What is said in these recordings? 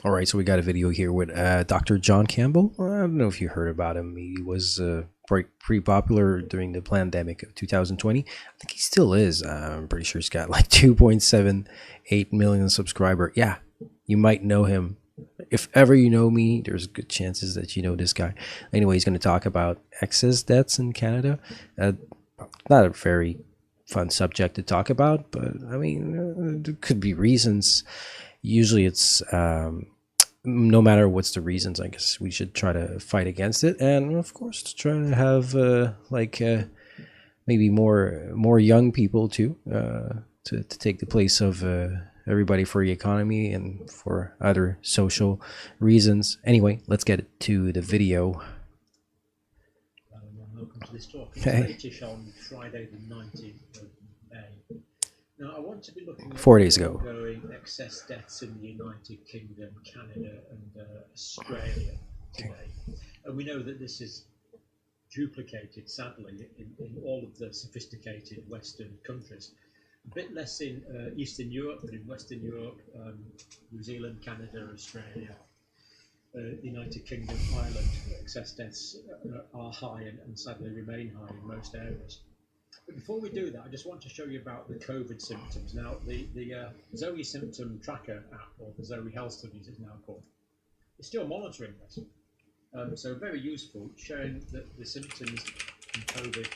All right, so we got a video here with Dr. John Campbell. I don't know if you heard about him. He was pretty popular during the pandemic of 2020. I think he still is. I'm pretty sure he's got like 2.78 million subscriber. Yeah, you might know him. If ever you know me, there's good chances that you know this guy. Anyway, he's going to talk about excess debts in Canada. Not a very fun subject to talk about, but I mean, there could be reasons. Usually it's no matter what's the reasons, I guess we should try to fight against it, and of course to try to have maybe more young people too, to take the place of everybody for the economy and for other social reasons. Anyway, let's get to the video. Welcome to this talk. It's late-ish on Friday the 19th of May. Now, I want to be looking at 4 days ago. ongoing excess deaths in the United Kingdom, Canada, and Australia today. And we know that this is duplicated, sadly, in all of the sophisticated Western countries. A bit less in Eastern Europe, but in Western Europe, New Zealand, Canada, Australia, the United Kingdom, Ireland, excess deaths are high and sadly remain high in most areas. But before we do that, I just want to show you about the COVID symptoms. Now, the Zoe Symptom Tracker app, or the Zoe Health Studies it's now called, is still monitoring this. So very useful, showing that the symptoms in COVID, the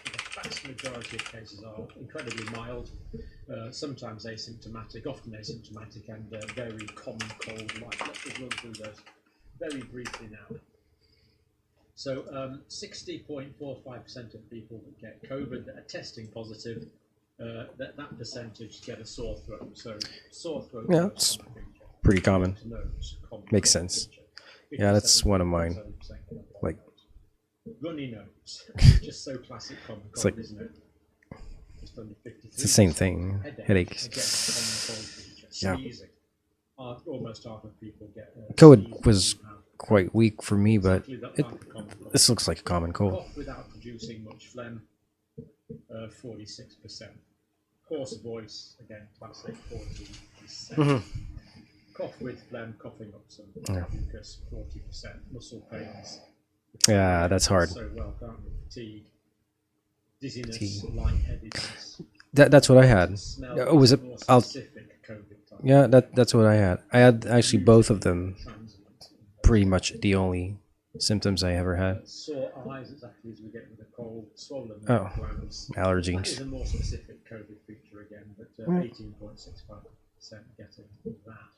vast majority of cases are incredibly mild, sometimes asymptomatic, often asymptomatic, and very common cold-like. Let's just run through those very briefly now. So 60.45% of people that get COVID that are testing positive, that percentage get a sore throat. So sore throat, yeah, it's pretty common. Makes sense. Yeah, that's one of mine. Like runny nose, just so classic common cold, like, isn't it? Just under 53. It's the same thing. Headaches. Again, common cold feature. Yeah. Almost half of people get COVID was quite weak for me, but this looks like a common cold. Cough without producing much phlegm, 46%. Hoarse voice, again, classic, 40%. Cough with phlegm, coughing up some mucus, 40%. Muscle pains. Yeah, that's hard. So well, can't we? Fatigue, dizziness, lightheadedness. That's what I had. It was yeah, that's what I had. I had actually both of them. Pretty much the only symptoms I ever had. Sore eyes, exactly as we get with a cold, swollen glands. Allergies. That is a more specific COVID feature again, but 18.65% getting that.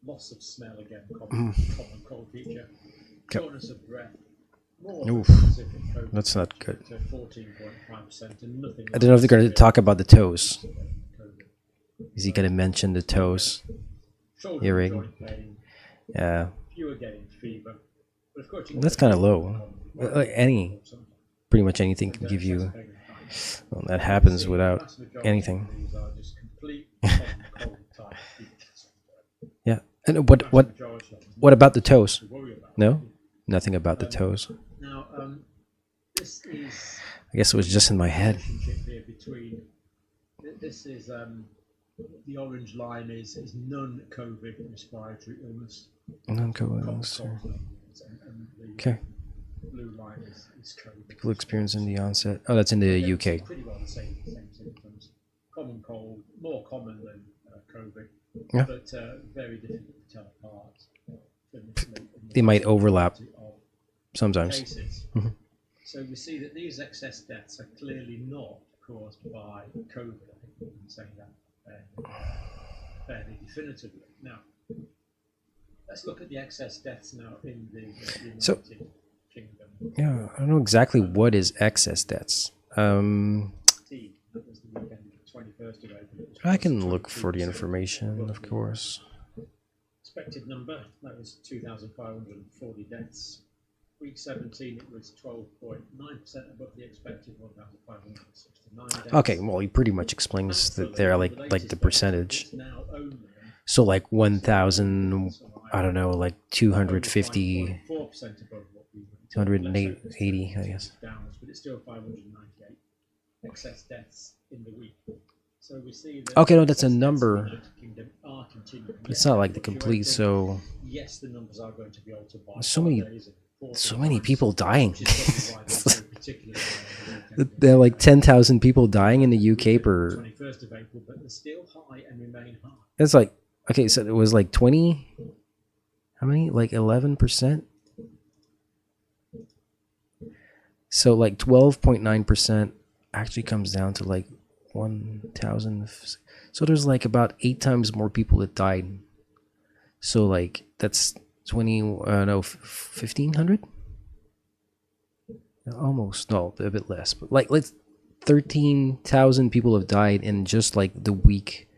Loss of smell again, common cold feature. Shortness of breath. More specific COVID. That's not good. 14.5% and nothing. I don't know if they're going to talk about the toes. Is he going to mention the toes? Earring. Yeah. Fewer getting fever. But of course, that's kind of low. Pretty much anything can give you. Well, that happens without anything. Yeah. And what about the toes? No, nothing about the toes. Now, this is. I guess it was just in my head. This is the orange line is non-COVID respiratory illness. Non-COVID illness. Okay. Blue line is COVID. People experiencing the onset. Oh, that's in the UK. Pretty well the same symptoms. Common cold, more common than COVID, but very difficult to tell apart. They might overlap sometimes. So we see that these excess deaths are clearly not caused by COVID. I think we can say that fairly definitively. Now, let's look at the excess deaths now in the United Kingdom. Yeah, I don't know exactly what is excess deaths. I can look for the information, of course. Expected number, that was 2,540 deaths. Week 17, it was 12.9% above the expected 1,569 deaths. Okay, well, he pretty much explains that they're like the percentage. So like 1,000, I don't know, like 250, 280, I guess. But it's still 598 excess deaths in the week. Okay, no, that's a number. It's not like the complete, so yes, the numbers are going to be altered by So many, holidays and so reporting many times, people dying. which is probably why they were so particularly high on the weekend There are like in 10,000 people dying in the UK weekend of the per. 21st of April, but they're still high and remain high. It's like, okay, so it was like 20. How many? Like 11%. So like 12.9% actually comes down to like 1,000. So there's like about 8 times more people that died. So like that's 20, no, 1,500? Almost, no, a bit less. But like let's 13,000 people have died in just like the week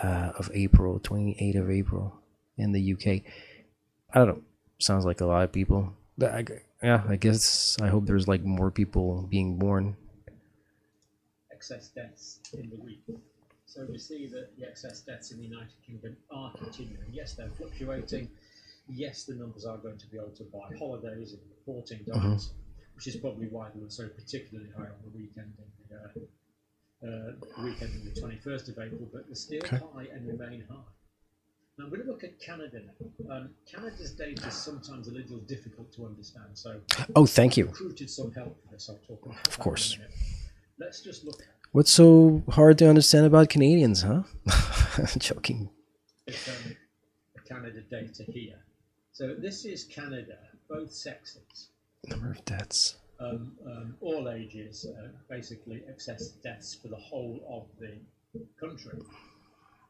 of April, 28th of April in the UK. I don't know. Sounds like a lot of people. Yeah, I guess I hope there's like more people being born. Excess deaths in the week. So we see that the excess deaths in the United Kingdom are continuing. Yes, they're fluctuating. Yes, the numbers are going to be altered by holidays and reporting times, which is probably why they were so particularly high on the weekend in the 21st of April, but they're still high and remain high. Now, I'm going to look at Canada now. Canada's data is sometimes a little difficult to understand, so Thank you. I've recruited some help for this. I'll talk about Of course. that in a minute. Let's just look. What's so hard to understand about Canadians, huh? Joking. It's the Canada data here. So this is Canada, both sexes. Number of deaths. All ages, basically excess deaths for the whole of the country.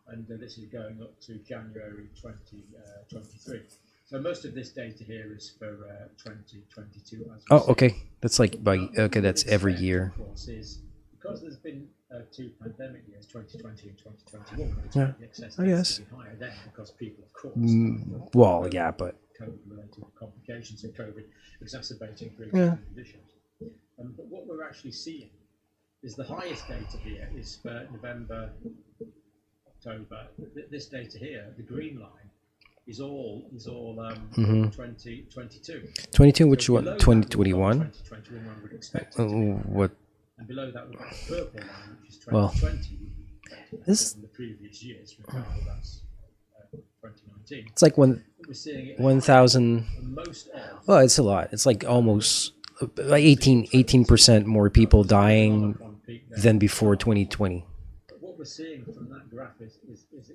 And this is going up to January 2023. So most of this data here is for 2022. Oh, okay. That's like okay, that's every year. Of course, is because there's been two pandemic years, 2020 and 2021. We expect the excess deaths to be higher then because people, of course, well, yeah, but COVID-related complications and COVID exacerbating pre-existing conditions. But what we're actually seeing is the highest data here is for November, October. This data here, the green line, is all 2022. 22, which one? 2021. 2021 one would expect it to be. What? And below that we've got the purple line, which is 2020. This in the previous years, that's 2019. It's like We're seeing it 1,000. Most of. Well, it's a lot. It's like almost like 18% more people dying than before 2020. But what we're seeing from that graph is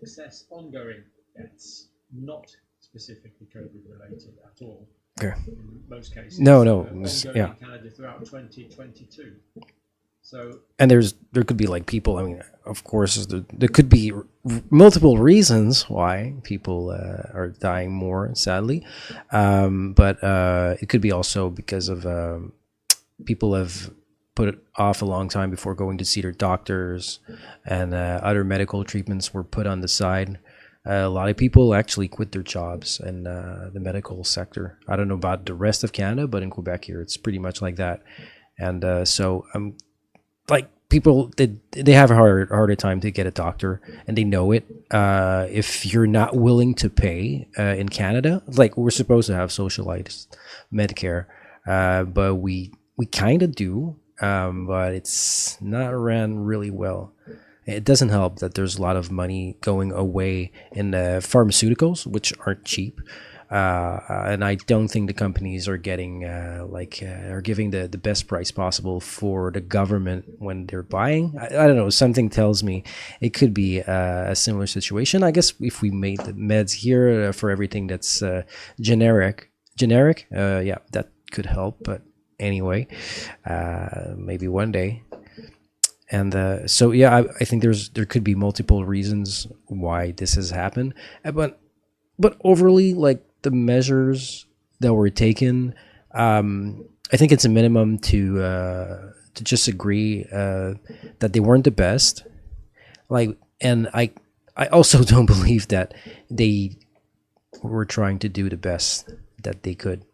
excess ongoing deaths, not specifically COVID related at all. Okay. In most cases. No, ongoing yeah. in Canada throughout 2022. So. And there could be like people. I mean, of course, there could be multiple reasons why people are dying more, sadly, but it could be also because of people have put it off a long time before going to see their doctors, and other medical treatments were put on the side. A lot of people actually quit their jobs in the medical sector. I don't know about the rest of Canada, but in Quebec here, it's pretty much like that. And so like people, they have a harder time to get a doctor, and they know it. If you're not willing to pay in Canada, like we're supposed to have socialized Medicare, but we kind of do, but it's not ran really well. It doesn't help that there's a lot of money going away in pharmaceuticals, which aren't cheap. And I don't think the companies are getting are giving the best price possible for the government when they're buying. I don't know. Something tells me it could be a similar situation. I guess if we made the meds here for everything that's generic, yeah, that could help. But anyway, maybe one day. And so yeah, I think there could be multiple reasons why this has happened, but overly, like the measures that were taken, I think it's a minimum to just agree that they weren't the best. Like, and I also don't believe that they were trying to do the best that they could.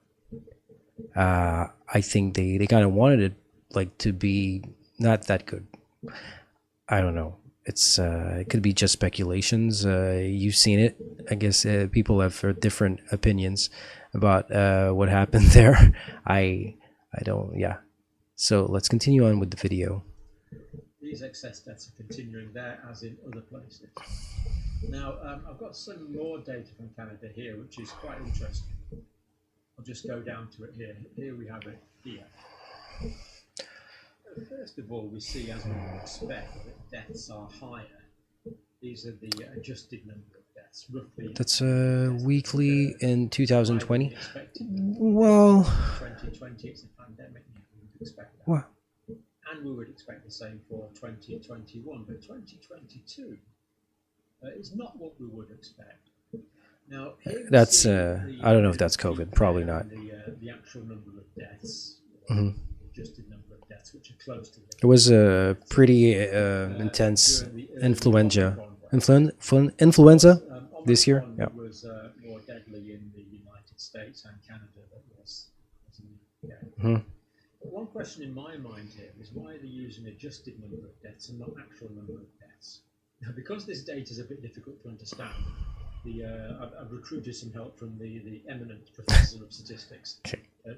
I think they kind of wanted it like to be not that good. I don't know. It's it could be just speculations. You've seen it. I guess people have different opinions about what happened there. I don't. Yeah. So let's continue on with the video. The Australia's excess deaths are continuing there as in other places. Now, I've got some more data from Canada here, which is quite interesting. I'll just go down to it here. Here we have it here. First of all, we see, as we would expect, that deaths are higher. These are the adjusted number of deaths, roughly. That's weekly in 2020. Well, 2020, it's a pandemic. We would expect that. What? And we would expect the same for 2021. But 2022 is not what we would expect. Now, that's I don't know if that's COVID. Probably not. The actual number of deaths, adjusted number of deaths, which are close to this. It was a pretty intense influenza this year. Yeah. It was more deadly in the United States and Canada than was in the UK. But one question in my mind here is why are they using adjusted number of deaths and not actual number of deaths? Now, because this data is a bit difficult to understand, I've recruited some help from the eminent professor of statistics,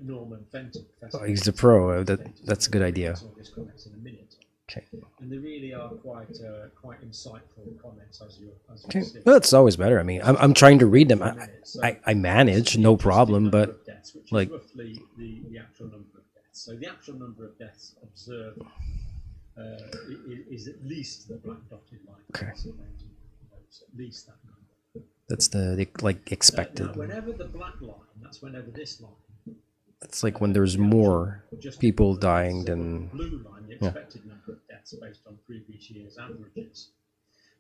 Norman Fenton. Oh, he's the pro. That's a good idea. Comments in a minute. Okay. And they really are quite insightful comments, as you Okay. see. Well, that's always better. I mean, I'm trying to read them. I manage, no problem, but deaths, which like is roughly the actual number of deaths. So the actual number of deaths observed is at least the black dotted line. Okay. So it's at least that number. that's the like expected. Now, whenever the black line, that's whenever this line. That's like when there's more people dying than Blue line, the expected number of deaths based on previous year's averages.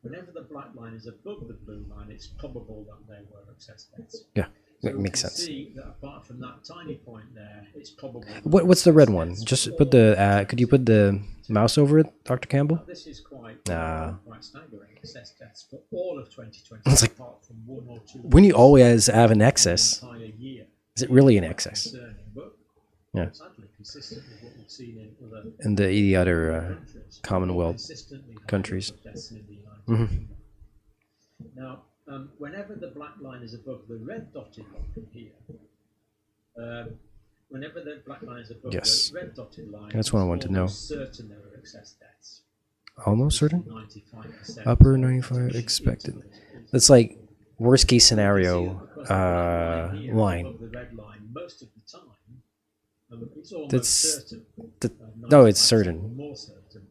Whenever the black line is above the blue line, it's probable that there were excess deaths. Yeah, So that we makes can sense. see that apart from that tiny point there, it's probable. What's the red one? Just put the. Could you put the mouse over it, Dr. Campbell? This is quite staggering. Excess deaths for all of 2020, It's like, apart from 1 or 2. when you always have an excess, Entire year. is it really an excess? Concerning, but Yeah. sadly consistent with what we've seen in other In the other countries. Commonwealth Consistently higher countries. deaths in the United Kingdom. Now, whenever the black line is above the red dotted line here, whenever the black line is above Yes. the red dotted line, That's what I want to know. it's certain there are excess deaths. Almost certain? 95%. Upper 95 expected. That's like worst case scenario line. Above the red line most of the time. It's almost That's certain. no, it's 95% certain. More certain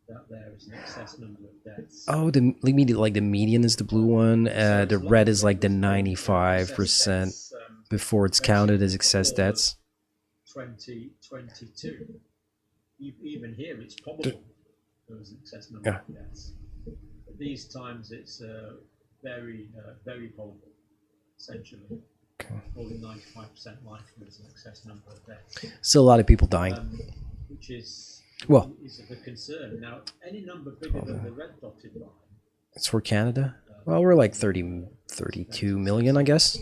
that there is an excess number of deaths. Oh, the median is the blue one. The red is like the 95% before it's counted as excess deaths. 2022. Even here, it's probable there was an excess number of deaths. But these times, it's very probable, essentially. More than 95% likely there's an excess number of deaths. Still a lot of people dying. Which is of a concern. Now, any number bigger than the red dotted line. It's for Canada. Well, we're like 32 million, I guess.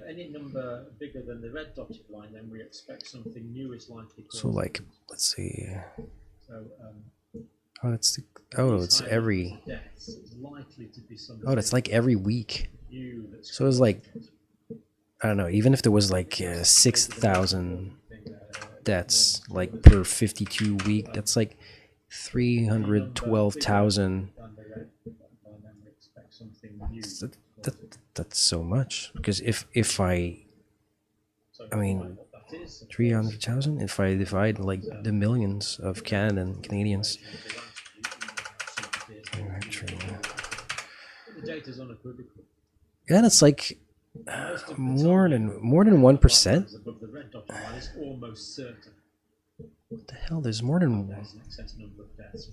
Any number bigger than the red dotted line, then we expect something new is likely. So, like, let's see. So, it's every. Deaths is likely to be something that's like every week. new. So it's like, I don't know. Even if there was like 6,000 deaths like per 52 week, that's like 312,000. That's so much, because if I mean 300,000, if I divide like the millions of Canadians. The data's unequivocal. Yeah, that's like more than 1%. Above the red dotted line is almost certain. What the hell? There's more than There's an excess number of deaths.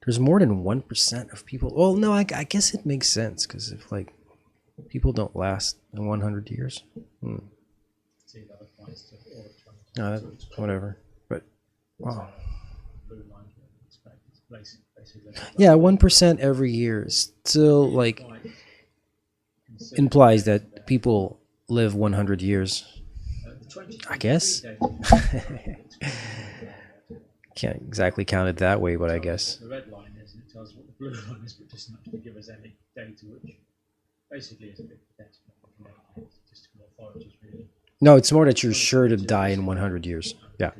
there's more than 1% of people. Well, no, I guess it makes sense, because if like people don't last in 100 years, See, that applies to all of 20. no, whatever. But wow, Blue line here, basically. yeah, 1% every year is still like implies that people live 100 years. I guess. Can't exactly count it that way, but I guess. The red line is, and it tells what the blue line is, but doesn't actually give us any data, which basically is a bit pathetic from statistical authorities, really. No, it's more that you're sure to die in 100 years. Yeah.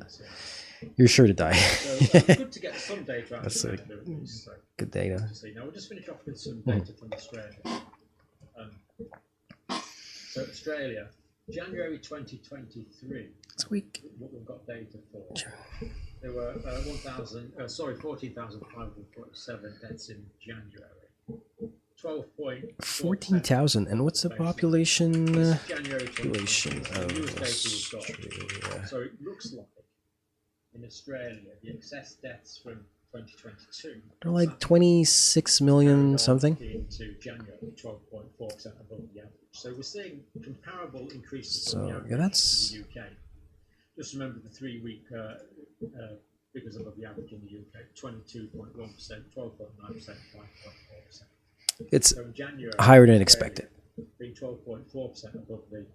You're sure to die. So good to get some data out of That's a Canada at least. So good good data. to see. Now we'll just finish off with some data from Australia. Um, so Australia, January 2023. It's weak. What we've got data for. There were 14,547 deaths in January. 12.4%. 14,000. And what's the population? This is January Population 2023. The of newest data we've got. Australia. So it looks like in Australia, the excess deaths from 2022 They're like 26 million something. into January, 12.4% above the average. So we're seeing comparable increases So from the average yeah, that's in the UK. Just remember the 3-week figures above the average in the UK: 22.1%, 12.9%, 5.4%. it's So in January, higher than Australia expected. being 12.4% above the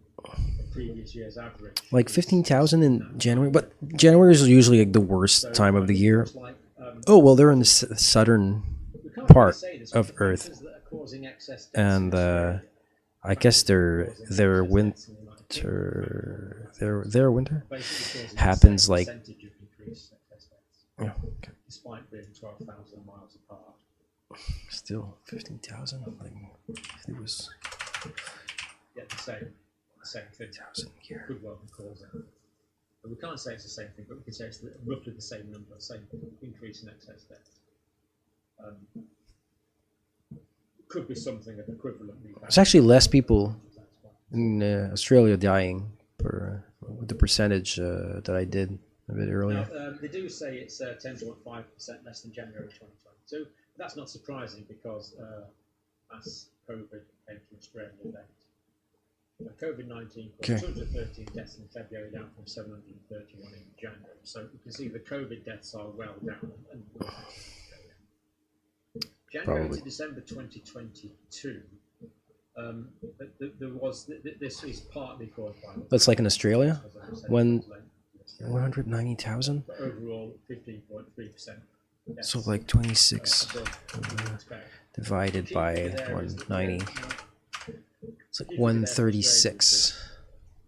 previous year's average. Like 15,000 in January, but January is usually like the worst time of the year. Like, Oh well, they're in the southern we can't part really say this, of but the Earth, factors that are causing excess deaths and in Australia, I guess their causing winter excess deaths in the United Kingdom, their winter basically causing happens the same like percentage of increased excess deaths, yeah, okay. despite being 12,000 miles apart. Still 15,000. Like it was Yet the same thing 1,000 here. could well be causing. But we can't say it's the same thing, but we can say it's roughly the same number, same increase in excess deaths. Could be something of equivalently. There's actually less people in Australia dying per with the percentage that I did a bit earlier. Now, they do say it's 10.5% less than January 2022. But that's not surprising because as COVID came to Australia late. COVID-19 caused 213 deaths in February, down from 731 in January. So you can see the COVID deaths are well down. And January Probably. to December 2022, there was this is partly caused by. That's like in Australia, when But 190,000. overall, 15.3%. So like 26 above divided by 190. It's like 136.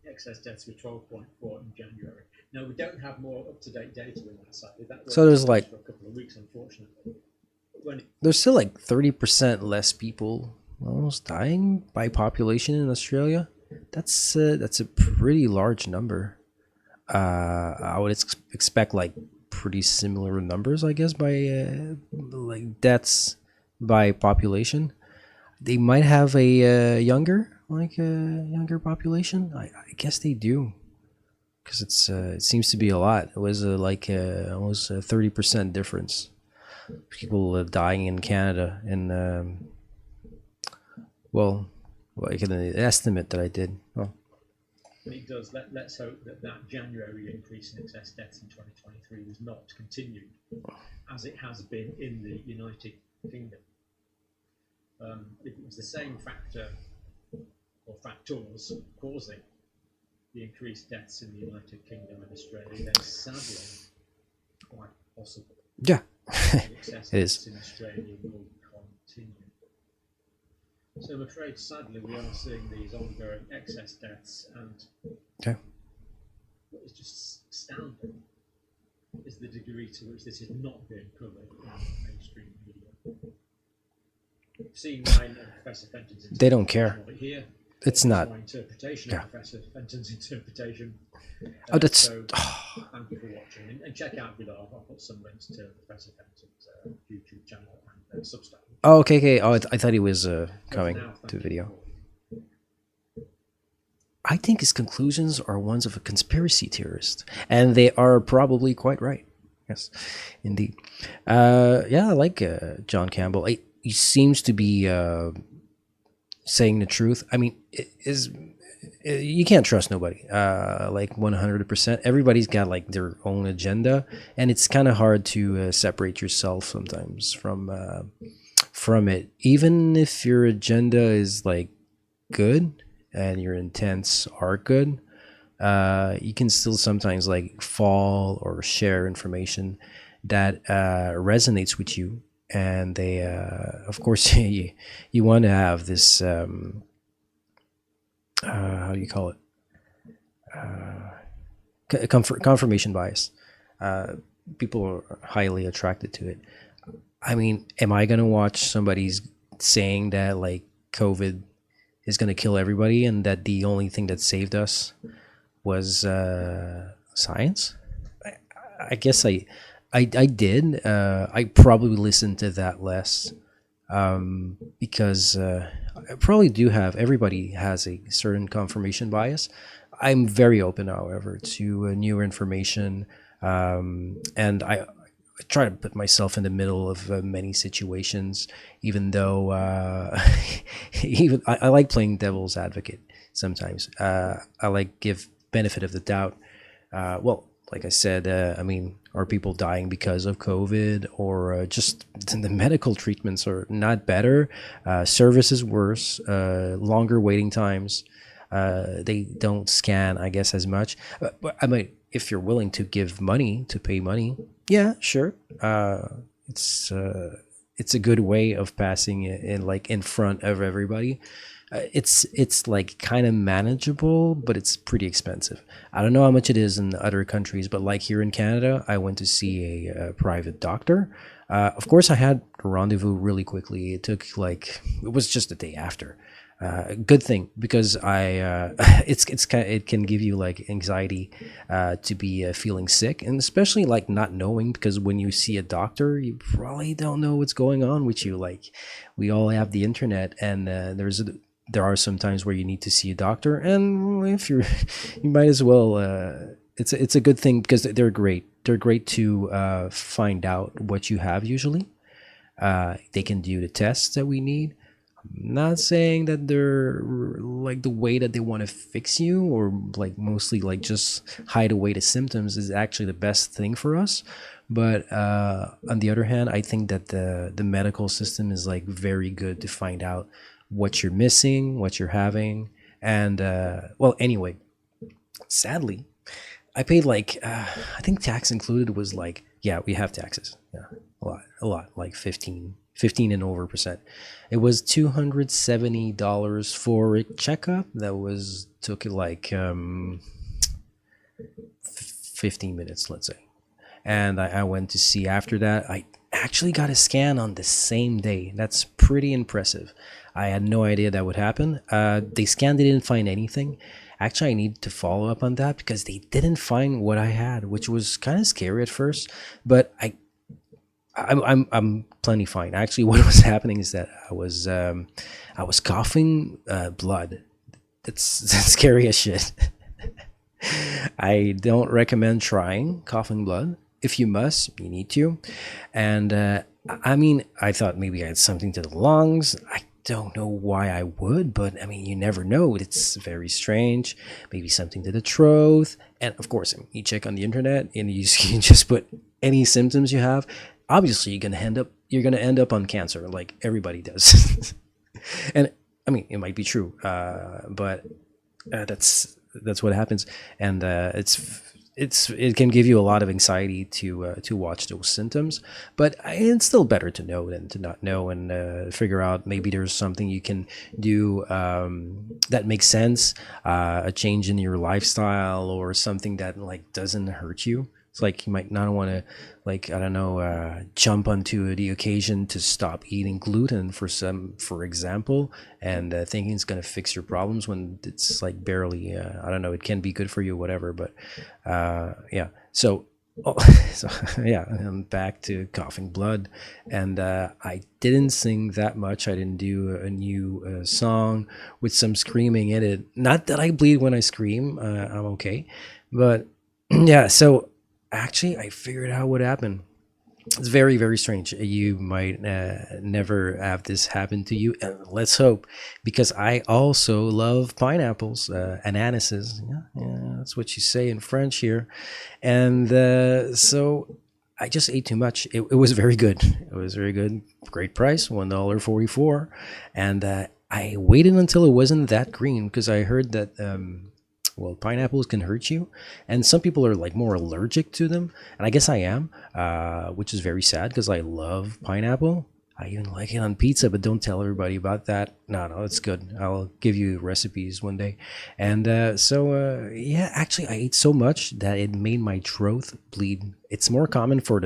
Excess deaths were 12.4 in January. Now we don't have more up-to-date data in that side. That So there's like for a couple of weeks, unfortunately. When there's still like 30% less people almost dying by population in Australia. That's a pretty large number. I would expect like pretty similar numbers, I guess, by like deaths by population. They might have a younger population. I guess they do, because it seems to be a lot. It was almost a 30% difference. People dying in Canada, and well, like an estimate that I did. Well, But it does. Let's hope that January increase in excess deaths in 2023 was not continued, as it has been in the United Kingdom. If it was the same factor or factors causing the increased deaths in the United Kingdom and Australia, then sadly, quite possible. yeah, The excess it is. deaths in Australia will continue. So I'm afraid, sadly, we are seeing these ongoing excess deaths, and Okay. what is just astounding is the degree to which this is not being covered in mainstream media. We've seen mine and Professor Fenton's interpretation They don't care. of it here. It's This is not. my interpretation Yeah. of Professor Fenton's interpretation. Oh, that's. So thank you for watching, and check out below. I'll put some links to Professor Fenton's YouTube channel and Substack. Oh, okay. Oh, I thought he was coming Now, to thank you video. for- I think his conclusions are ones of a conspiracy theorist, and they are probably quite right. Yes, indeed. Yeah, I like John Campbell. He seems to be saying the truth. I mean, you can't trust nobody. Like 100%. Everybody's got like their own agenda, and it's kind of hard to separate yourself sometimes from it, even if your agenda is like good and your intents are good. You can still sometimes like fall or share information that resonates with you, and they of course you want to have this how do you call it, confirmation bias. People are highly attracted to it. I mean, am I gonna watch somebody's saying that like COVID is gonna kill everybody and that the only thing that saved us was science? I guess I did. I probably listened to that less because I probably do have. Everybody has a certain confirmation bias. I'm very open, however, to newer information, and I try to put myself in the middle of many situations, even though even I like playing devil's advocate sometimes. I like give benefit of the doubt. Well, like I said, I mean, are people dying because of COVID or just the medical treatments are not better? Service is worse, longer waiting times. They don't scan, I guess, as much. But I mean, if you're willing to give money, to pay money, yeah, sure. It's it's a good way of passing it in like in front of everybody. It's like kind of manageable, but it's pretty expensive. I don't know how much it is in other countries, but like here in Canada, I went to see a private doctor. Of course, I had a rendezvous really quickly. It took like it was just the day after. Good thing because I it's kind it can give you like anxiety to be feeling sick and especially like not knowing because when you see a doctor you probably don't know what's going on with you. Like we all have the internet and there are some times where you need to see a doctor and if you're you might as well it's a good thing because they're great to find out what you have usually. They can do the tests that we need. Not saying that they're like the way that they want to fix you or like mostly like just hide away the symptoms is actually the best thing for us. But on the other hand, I think that the medical system is like very good to find out what you're missing, what you're having. And well, anyway, sadly, I paid like I think tax included was like yeah we have taxes yeah a lot like 15 and over percent. It was $270 for a checkup that was took like 15 minutes let's say, and I went to see after that. I actually got a scan on the same day. That's pretty impressive. I had no idea that would happen. They scanned, they didn't find anything. Actually, I need to follow up on that because they didn't find what I had, which was kind of scary at first. But I'm plenty fine. Actually, what was happening is that I was coughing blood. That's scary as shit. I don't recommend trying coughing blood. If you must, you need to. And I mean, I thought maybe I had something to the lungs. I don't know why I would, but I mean, you never know. It's very strange. Maybe something to the throat. And of course, you check on the internet and you can just put any symptoms you have. Obviously, you're gonna end up on cancer, like everybody does. And I mean, it might be true, but that's what happens, and it can give you a lot of anxiety to watch those symptoms. But it's still better to know than to not know, and figure out maybe there's something you can do that makes sense, a change in your lifestyle or something that like doesn't hurt you. It's like you might not want to, like I don't know, jump onto the occasion to stop eating gluten for example, and thinking it's gonna fix your problems when it's like barely. I don't know. It can be good for you, whatever. But yeah. So, oh, so yeah, I'm back to coughing blood, and I didn't sing that much. I didn't do a new song with some screaming in it. Not that I bleed when I scream. I'm okay, but yeah. So actually I figured out what happened. It's very very strange. You might never have this happen to you, and let's hope, because I also love pineapples, ananases. Yeah, yeah, that's what you say in French here. And so I just ate too much. It was very good. It was very good. Great price, $1.44. And I waited until it wasn't that green because I heard that well, pineapples can hurt you, and some people are like more allergic to them, and I guess I am, which is very sad because I love pineapple. I even like it on pizza, but don't tell everybody about that. No, no, it's good. I'll give you recipes one day. And yeah, actually, I ate so much that it made my throat bleed. It's more common for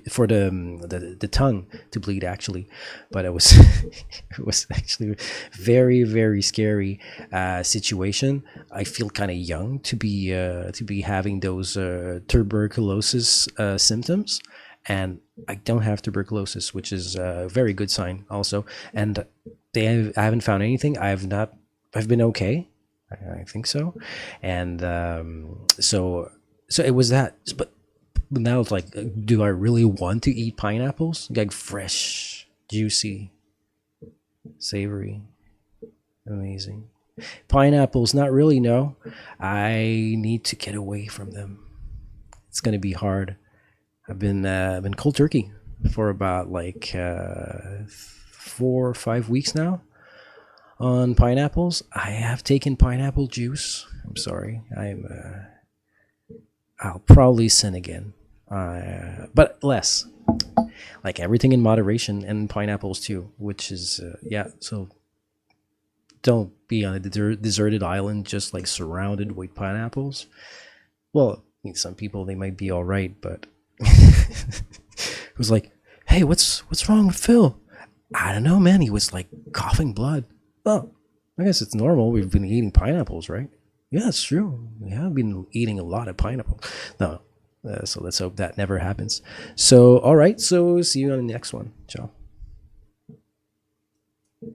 for the tongue to bleed actually, but it was it was actually very very scary situation. I feel kind of young to be having those tuberculosis symptoms, and I don't have tuberculosis, which is a very good sign also. And I haven't found anything. I've been okay. I think so. And so it was that. But now it's like, do I really want to eat pineapples? Like fresh, juicy, savory, amazing. Pineapples, not really. No, I need to get away from them. It's gonna be hard. I've been cold turkey for about like 4 or 5 weeks now on pineapples. I have taken pineapple juice. I'm sorry. I'll probably sin again, but less. Like everything in moderation, and pineapples too, which is yeah. So don't be on a deserted island just like surrounded with pineapples. Well, I mean, some people they might be all right, but it was like, hey, what's wrong with Phil? I don't know, man. He was like coughing blood. Oh, I guess it's normal. We've been eating pineapples, right? Yeah, it's true. We have been eating a lot of pineapple. No, so let's hope that never happens. So, all right. So, see you on the next one. Ciao.